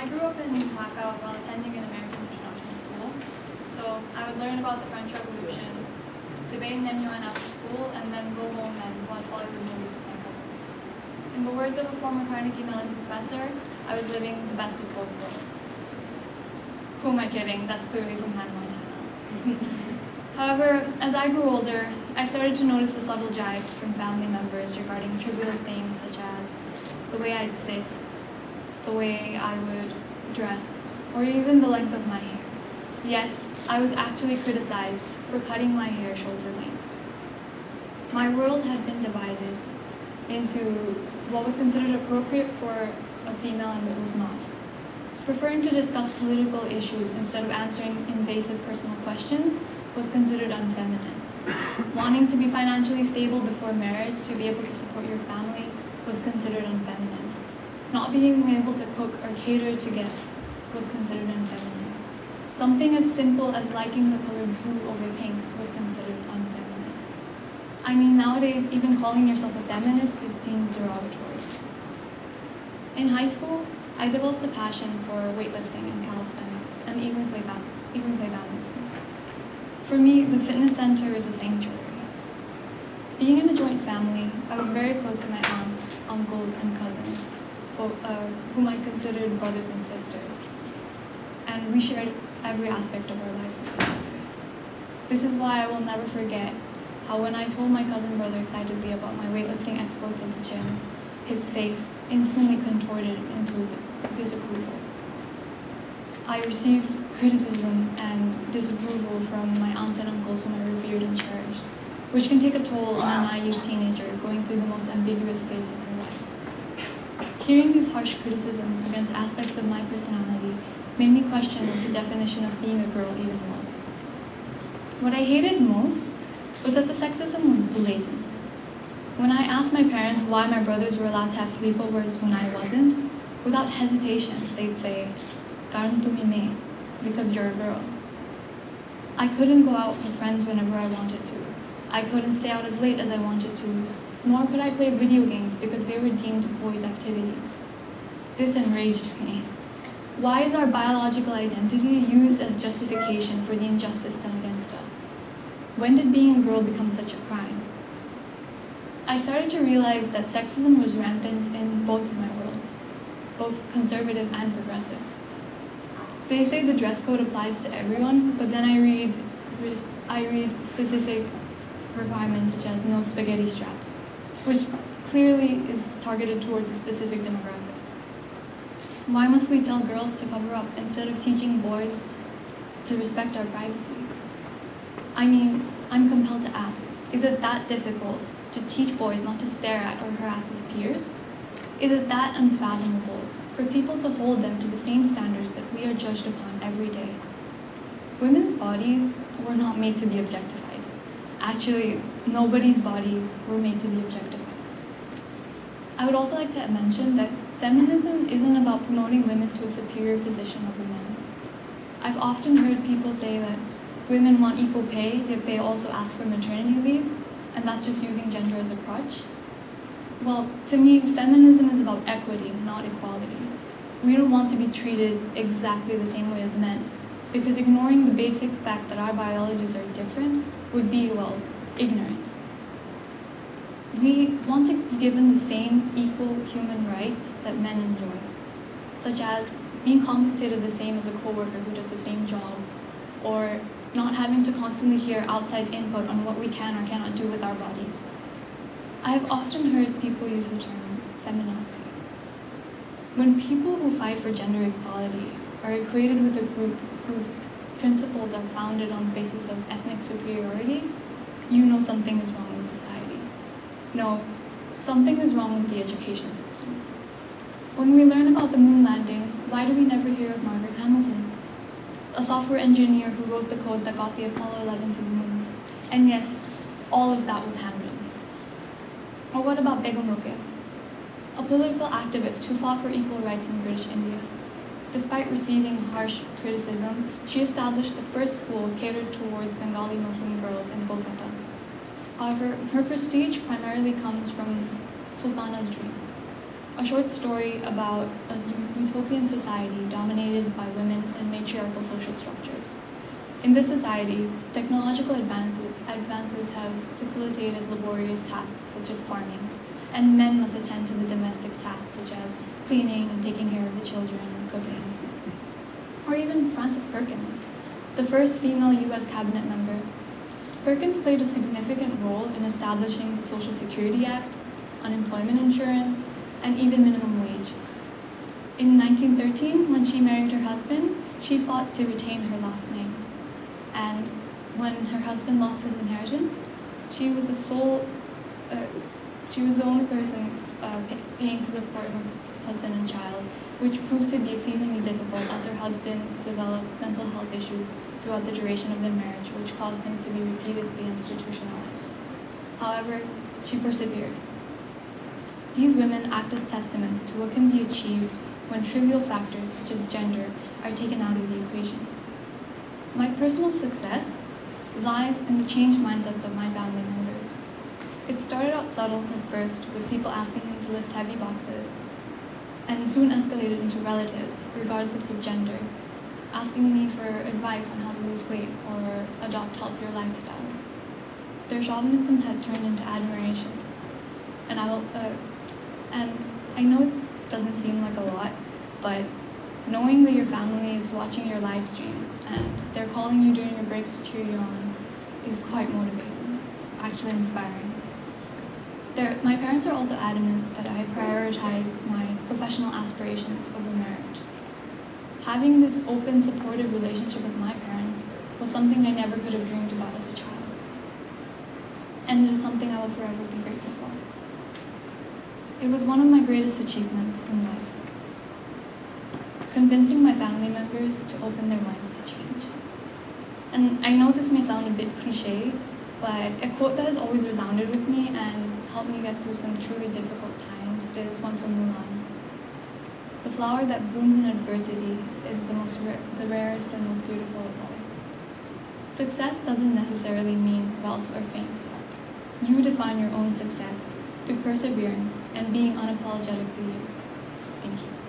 I grew up in Dhaka while attending an American international school. So I would learn about the French Revolution, debate in MUN after school, and then go home and watch Bollywood movies with my cousins. In the words of a former Carnegie Mellon professor, I was living the best of both worlds. Who am I kidding? That's clearly from Hannah Montana. However, as I grew older, I started to notice the subtle jibes from family members regarding trivial things such as the way I'd sit, the way I would dress, or even the length of my hair. Yes, I was actually criticized for cutting my hair shoulder length. My world had been divided into what was considered appropriate for a female and what was not. Preferring to discuss political issues instead of answering invasive personal questions was considered unfeminine. Wanting to be financially stable before marriage to be able to support your family was considered unfeminine. Not being able to cook or cater to guests was considered unfeminine. Something as simple as liking the color blue over pink was considered unfeminine. I mean, nowadays, even calling yourself a feminist is deemed derogatory. In high school, I developed a passion for weightlifting and calisthenics, and even play badminton. For me, the fitness center is a sanctuary. Being in a joint family, I was very close to my aunts, uncles, and cousins, whom I considered brothers and sisters. And we shared every aspect of our lives together. This is why I will never forget how when I told my cousin brother excitedly about my weightlifting exploits at the gym, his face instantly contorted into disapproval. I received criticism and disapproval from my aunts and uncles whom I revered and cherished, which can take a toll on a naive teenager going through the most ambiguous phase of her life. Hearing these harsh criticisms against aspects of my personality made me question what the definition of being a girl even was. What I hated most was that the sexism was blatant. When I asked my parents why my brothers were allowed to have sleepovers when I wasn't, without hesitation, they'd say, "Karan tumi mein," because you're a girl. I couldn't go out with friends whenever I wanted to. I couldn't stay out as late as I wanted to, nor could I play video games because they were deemed boys' activities. This enraged me. Why is our biological identity used as justification for the injustice done against us? When did being a girl become such a crime? I started to realize that sexism was rampant in both of my worlds, both conservative and progressive. They say the dress code applies to everyone, but then I read specific requirements such as no spaghetti straps, which clearly is targeted towards a specific demographic. Why must we tell girls to cover up instead of teaching boys to respect our privacy? I mean, I'm compelled to ask, is it that difficult to teach boys not to stare at or harass his peers? Is it that unfathomable for people to hold them to the same standards that we are judged upon every day? Women's bodies were not made to be objectified. Actually, nobody's bodies were made to be objectified. I would also like to mention that feminism isn't about promoting women to a superior position over men. I've often heard people say that women want equal pay if they also ask for maternity leave, and that's just using gender as a crutch. Well, to me, feminism is about equity, not equality. We don't want to be treated exactly the same way as men, because ignoring the basic fact that our biologies are different would be, well, ignorant. We want to be given the same equal human rights that men enjoy, such as being compensated the same as a coworker who does the same job, or not having to constantly hear outside input on what we can or cannot do with our bodies. I have often heard people use the term feminazi. When people who fight for gender equality are equated with a group whose principles are founded on the basis of ethnic superiority, you know something is wrong with society. No, something is wrong with the education system. When we learn about the moon landing, why do we never hear of Margaret Hamilton? A software engineer who wrote the code that got the Apollo 11 to the moon. And yes, all of that was handwritten. Or what about Begum Rokeya, a political activist who fought for equal rights in British India? Despite receiving harsh criticism, she established the first school catered towards Bengali Muslim girls in Kolkata. However, her prestige primarily comes from Sultana's dream. a short story about a utopian society dominated by women and matriarchal social structures. In this society, technological advances have facilitated laborious tasks such as farming, and men must attend to the domestic tasks such as cleaning and taking care of the children and cooking. Or even Frances Perkins, the first female US cabinet member. Perkins played a significant role in establishing the Social Security Act, unemployment insurance, and even minimum wage. In 1913, when she married her husband, she fought to retain her last name. And when her husband lost his inheritance, she was the only person paying to support her husband and child, which proved to be exceedingly difficult as her husband developed mental health issues throughout the duration of their marriage, which caused him to be repeatedly institutionalized. However, she persevered. These women act as testaments to what can be achieved when trivial factors such as gender are taken out of the equation. My personal success lies in the changed mindsets of my family members. It started out subtle at first, with people asking me to lift heavy boxes, and soon escalated into relatives, regardless of gender, asking me for advice on how to lose weight or adopt healthier lifestyles. Their chauvinism had turned into admiration, and I know it doesn't seem like a lot, but knowing that your family is watching your live streams and they're calling you during your breaks to cheer you on is quite motivating. It's actually inspiring. My parents are also adamant that I prioritize my professional aspirations over marriage. Having this open, supportive relationship with my parents was something I never could have dreamed about as a child. And it is something I will forever be grateful for. It was one of my greatest achievements in life, convincing my family members to open their minds to change. And I know this may sound a bit cliche, but a quote that has always resounded with me and helped me get through some truly difficult times is one from Mulan. The flower that blooms in adversity is the rarest and most beautiful of all. Success doesn't necessarily mean wealth or fame. You define your own success through perseverance and being unapologetically you. Thank you.